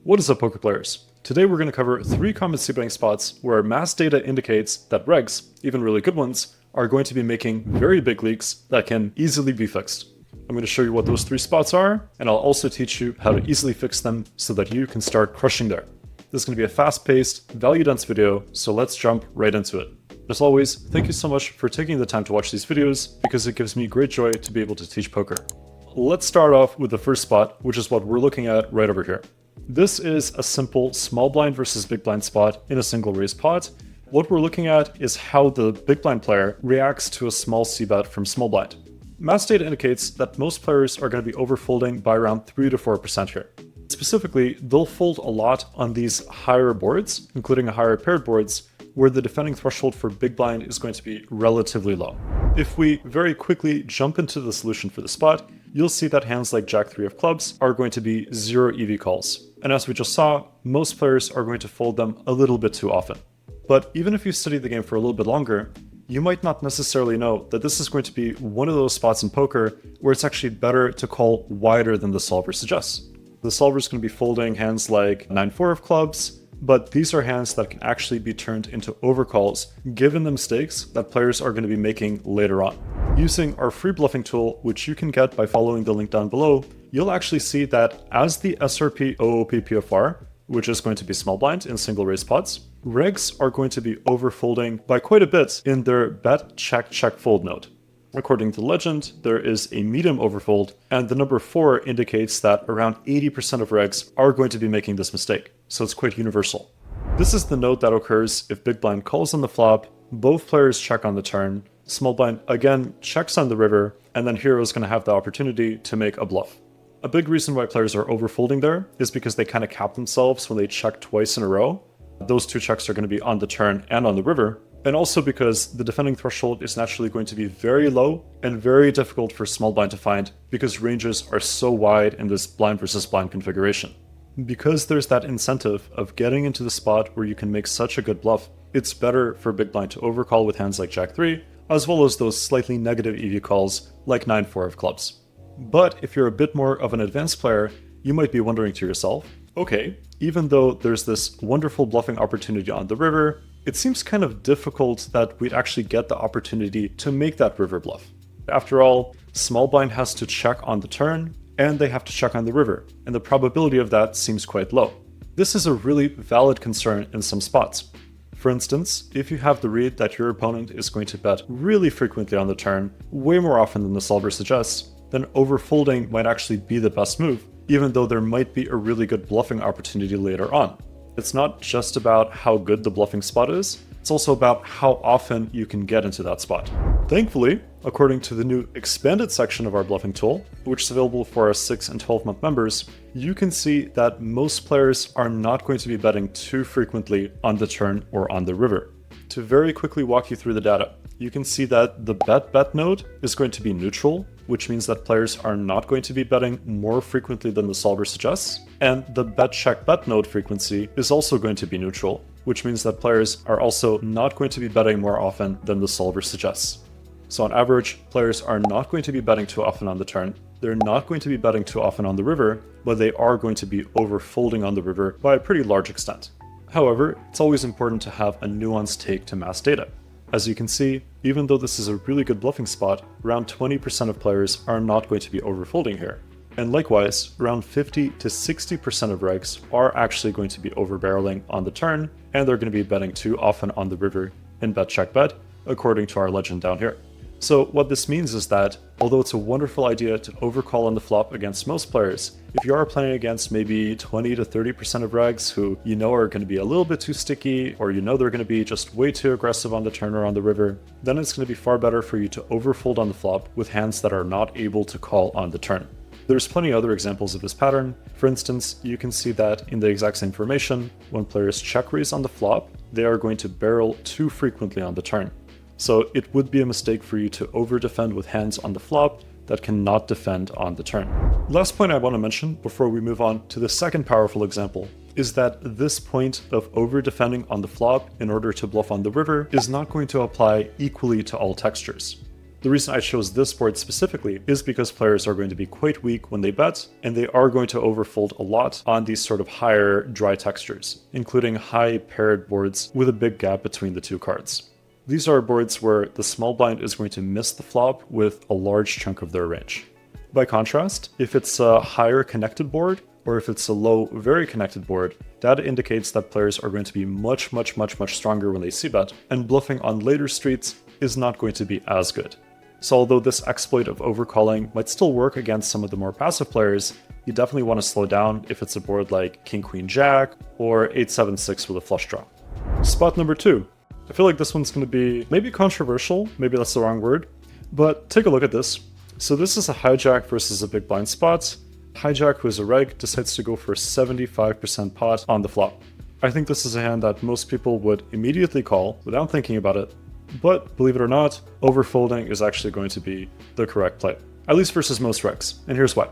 What is up, poker players? Today we're going to cover 3 common c-betting spots where mass data indicates that regs, even really good ones, are going to be making very big leaks that can easily be fixed. I'm going to show you what those 3 spots are, and I'll also teach you how to easily fix them so that you can start crushing there. This is going to be a fast-paced, value-dense video, so let's jump right into it. As always, thank you so much for taking the time to watch these videos, because it gives me great joy to be able to teach poker. Let's start off with the first spot, which is what we're looking at right over here. This is a simple small blind versus big blind spot in a single raise pot. What we're looking at is how the big blind player reacts to a small c-bet from small blind. Mass data indicates that most players are going to be overfolding by around 3 to 4% here. Specifically, they'll fold a lot on these higher boards, including higher paired boards, where the defending threshold for big blind is going to be relatively low. If we very quickly jump into the solution for the spot, you'll see that hands like Jack 3 of clubs are going to be 0 EV calls. And as we just saw, most players are going to fold them a little bit too often. But even if you study the game for a little bit longer, you might not necessarily know that this is going to be one of those spots in poker where it's actually better to call wider than the solver suggests. The solver is going to be folding hands like 9-4 of clubs, but these are hands that can actually be turned into overcalls given the mistakes that players are going to be making later on. Using our free bluffing tool, which you can get by following the link down below, you'll actually see that as the SRP OOP PFR, which is going to be small blind in single raise pots, regs are going to be overfolding by quite a bit in their bet check check fold node. According to legend, there is a medium overfold, and the number 4 indicates that around 80% of regs are going to be making this mistake, so it's quite universal. This is the node that occurs if big blind calls on the flop, both players check on the turn, small blind again checks on the river, and then hero is going to have the opportunity to make a bluff. A big reason why players are overfolding there is because they kind of cap themselves when they check twice in a row. Those 2 checks are going to be on the turn and on the river. And also because the defending threshold is naturally going to be very low and very difficult for small blind to find because ranges are so wide in this blind versus blind configuration. Because there's that incentive of getting into the spot where you can make such a good bluff, it's better for big blind to overcall with hands like Jack 3, as well as those slightly negative EV calls like 9-4 of clubs. But if you're a bit more of an advanced player, you might be wondering to yourself, okay, even though there's this wonderful bluffing opportunity on the river, it seems kind of difficult that we'd actually get the opportunity to make that river bluff. After all, small blind has to check on the turn, and they have to check on the river, and the probability of that seems quite low. This is a really valid concern in some spots. For instance, if you have the read that your opponent is going to bet really frequently on the turn, way more often than the solver suggests, then overfolding might actually be the best move, even though there might be a really good bluffing opportunity later on. It's not just about how good the bluffing spot is, it's also about how often you can get into that spot. Thankfully, according to the new expanded section of our bluffing tool, which is available for our 6 and 12-month members, you can see that most players are not going to be betting too frequently on the turn or on the river. To very quickly walk you through the data, you can see that the bet node is going to be neutral, which means that players are not going to be betting more frequently than the solver suggests, and the bet check bet node frequency is also going to be neutral, which means that players are also not going to be betting more often than the solver suggests. So on average, players are not going to be betting too often on the turn, they're not going to be betting too often on the river, but they are going to be overfolding on the river by a pretty large extent. However, it's always important to have a nuanced take to mass data. As you can see, even though this is a really good bluffing spot, around 20% of players are not going to be overfolding here. And likewise, around 50 to 60% of regs are actually going to be overbarreling on the turn, and they're going to be betting too often on the river in bet check bet, according to our legend down here. So what this means is that, although it's a wonderful idea to overcall on the flop against most players, if you are playing against maybe 20 to 30% of regs who you know are going to be a little bit too sticky, or you know they're going to be just way too aggressive on the turn or on the river, then it's going to be far better for you to overfold on the flop with hands that are not able to call on the turn. There's plenty other examples of this pattern. For instance, you can see that in the exact same formation, when players check raise on the flop, they are going to barrel too frequently on the turn. So it would be a mistake for you to over-defend with hands on the flop that cannot defend on the turn. Last point I want to mention before we move on to the second powerful example is that this point of over-defending on the flop in order to bluff on the river is not going to apply equally to all textures. The reason I chose this board specifically is because players are going to be quite weak when they bet, and they are going to overfold a lot on these sort of higher dry textures, including high paired boards with a big gap between the two cards. These are boards where the small blind is going to miss the flop with a large chunk of their range. By contrast, if it's a higher connected board, or if it's a low, very connected board, data indicates that players are going to be much stronger when they c-bet, and bluffing on later streets is not going to be as good. So although this exploit of overcalling might still work against some of the more passive players, you definitely want to slow down if it's a board like King Queen Jack or 8-7-6 with a flush draw. Spot number 2. I feel like this one's going to be maybe controversial, maybe that's the wrong word, but take a look at this. So this is a hijack versus a big blind spot. Hijack, who is a reg, decides to go for 75% pot on the flop. I think this is a hand that most people would immediately call without thinking about it. But believe it or not, overfolding is actually going to be the correct play, at least versus most regs, and here's why.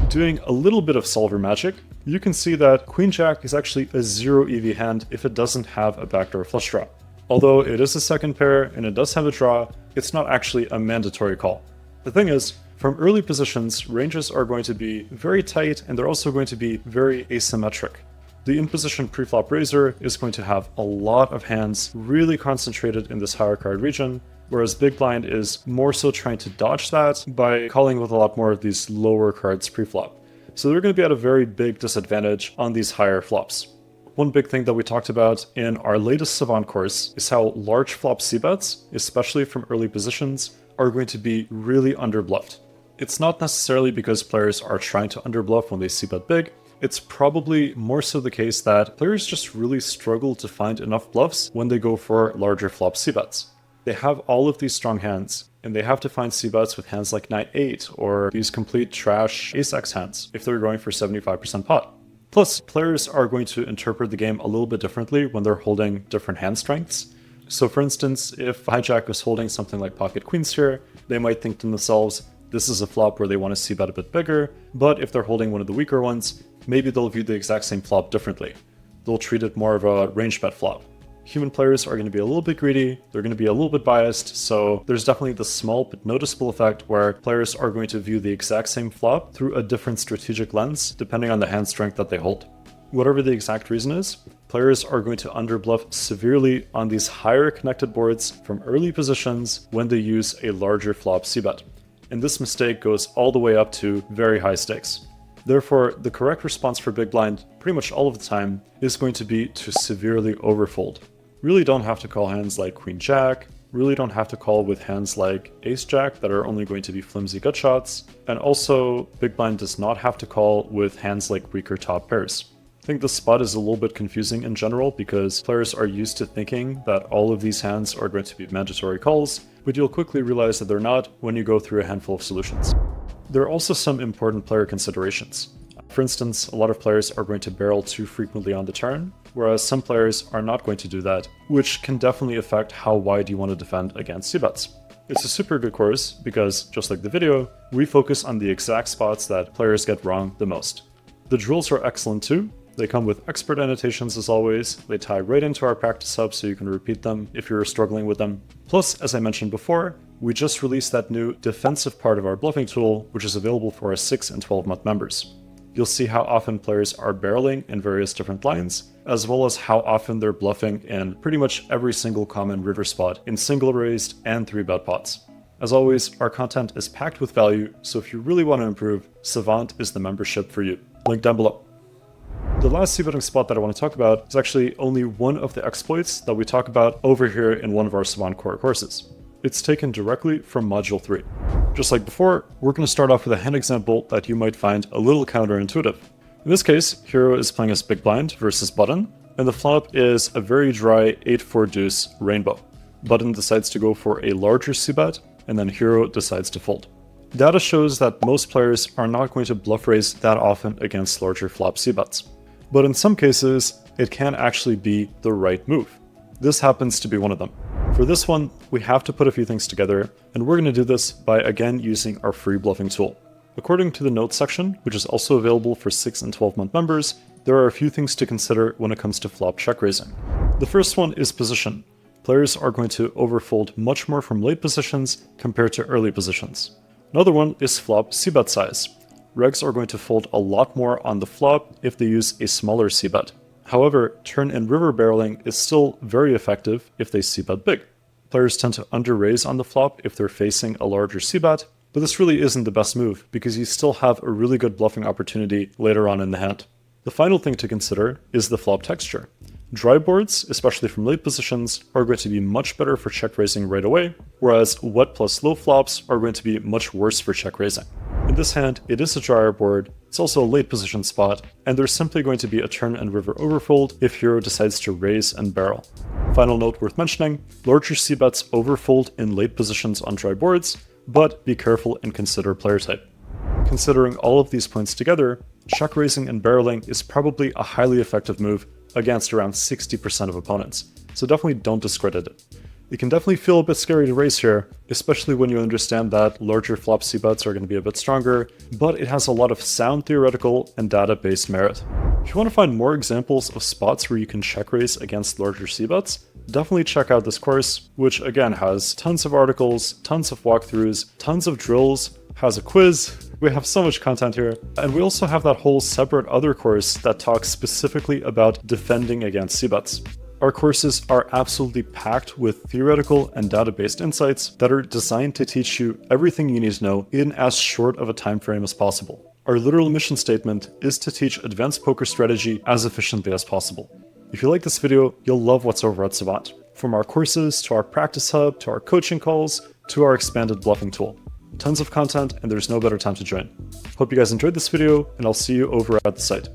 Doing a little bit of solver magic, you can see that Queen Jack is actually a 0 EV hand if it doesn't have a backdoor flush draw. Although it is a second pair and it does have a draw, it's not actually a mandatory call. The thing is, from early positions, ranges are going to be very tight and they're also going to be very asymmetric. The in-position preflop raiser is going to have a lot of hands really concentrated in this higher card region, whereas big blind is more so trying to dodge that by calling with a lot more of these lower cards preflop. So they're going to be at a very big disadvantage on these higher flops. One big thing that we talked about in our latest Savant course is how large flop c-bets, especially from early positions, are going to be really under-bluffed. It's not necessarily because players are trying to under-bluff when they c-bet big. It's probably more so the case that players just really struggle to find enough bluffs when they go for larger flop c-bets. They have all of these strong hands, and they have to find c-bets with hands like Knight 8 or these complete trash Ace-X hands if they're going for 75% pot. Plus, players are going to interpret the game a little bit differently when they're holding different hand strengths. So for instance, if hijack is holding something like pocket queens here, they might think to themselves, this is a flop where they want to c-bet a bit bigger, but if they're holding one of the weaker ones, maybe they'll view the exact same flop differently. They'll treat it more of a range bet flop. Human players are going to be a little bit greedy, they're going to be a little bit biased, so there's definitely this small but noticeable effect where players are going to view the exact same flop through a different strategic lens depending on the hand strength that they hold. Whatever the exact reason is, players are going to underbluff severely on these higher connected boards from early positions when they use a larger flop c-bet. And this mistake goes all the way up to very high stakes. Therefore, the correct response for big blind, pretty much all of the time, is going to be to severely overfold. Really don't have to call hands like Queen Jack, really don't have to call with hands like Ace Jack that are only going to be flimsy gut shots, and also big blind does not have to call with hands like weaker top pairs. I think this spot is a little bit confusing in general because players are used to thinking that all of these hands are going to be mandatory calls, but you'll quickly realize that they're not when you go through a handful of solutions. There are also some important player considerations. For instance, a lot of players are going to barrel too frequently on the turn, whereas some players are not going to do that, which can definitely affect how wide you want to defend against c-bets. It's a super good course because, just like the video, we focus on the exact spots that players get wrong the most. The drills are excellent too. They come with expert annotations as always, they tie right into our practice hub so you can repeat them if you're struggling with them. Plus, as I mentioned before, we just released that new defensive part of our bluffing tool, which is available for our 6 and 12 month members. You'll see how often players are barreling in various different lines, as well as how often they're bluffing in pretty much every single common river spot in single raised and 3-bet pots. As always, our content is packed with value, so if you really want to improve, Savant is the membership for you. Link down below. The last c-betting spot that I want to talk about is actually only one of the exploits that we talk about over here in one of our Savant core courses. It's taken directly from Module 3. Just like before, we're going to start off with a hand example that you might find a little counterintuitive. In this case, Hero is playing as big blind versus button, and the flop is a very dry 8-4 deuce rainbow. Button decides to go for a larger c-bet, and then Hero decides to fold. Data shows that most players are not going to bluff raise that often against larger flop c-bets. But in some cases, it can actually be the right move. This happens to be one of them. For this one, we have to put a few things together, and we're going to do this by again using our free bluffing tool. According to the notes section, which is also available for 6 and 12 month members, there are a few things to consider when it comes to flop check raising. The first one is position. players are going to overfold much more from late positions compared to early positions. Another one is flop c-bet size. Regs are going to fold a lot more on the flop if they use a smaller c-bet. However, turn and river barreling is still very effective if they c-bet big. Players tend to under-raise on the flop if they're facing a larger c-bet, but this really isn't the best move because you still have a really good bluffing opportunity later on in the hand. The final thing to consider is the flop texture. Dry boards, especially from late positions, are going to be much better for check raising right away, whereas wet plus low flops are going to be much worse for check raising. In this hand, it is a drier board, it's also a late position spot, and there's simply going to be a turn and river overfold if hero decides to raise and barrel. Final note worth mentioning, larger c-bets overfold in late positions on dry boards, but be careful and consider player type. Considering all of these points together, check raising and barreling is probably a highly effective move against around 60% of opponents, so definitely don't discredit it. It can definitely feel a bit scary to raise here, especially when you understand that larger flop c-bets are going to be a bit stronger, but it has a lot of sound theoretical and data-based merit. If you want to find more examples of spots where you can check raise against larger c-bets, definitely check out this course, which again has tons of articles, tons of walkthroughs, tons of drills, has a quiz. We have so much content here. And we also have that whole separate other course that talks specifically about defending against c-bets. Our courses are absolutely packed with theoretical and data-based insights that are designed to teach you everything you need to know in as short of a time frame as possible. Our literal mission statement is to teach advanced poker strategy as efficiently as possible. If you like this video, you'll love what's over at Savant. From our courses, to our practice hub, to our coaching calls, to our expanded bluffing tool. Tons of content, and there's no better time to join. Hope you guys enjoyed this video, and I'll see you over at the site.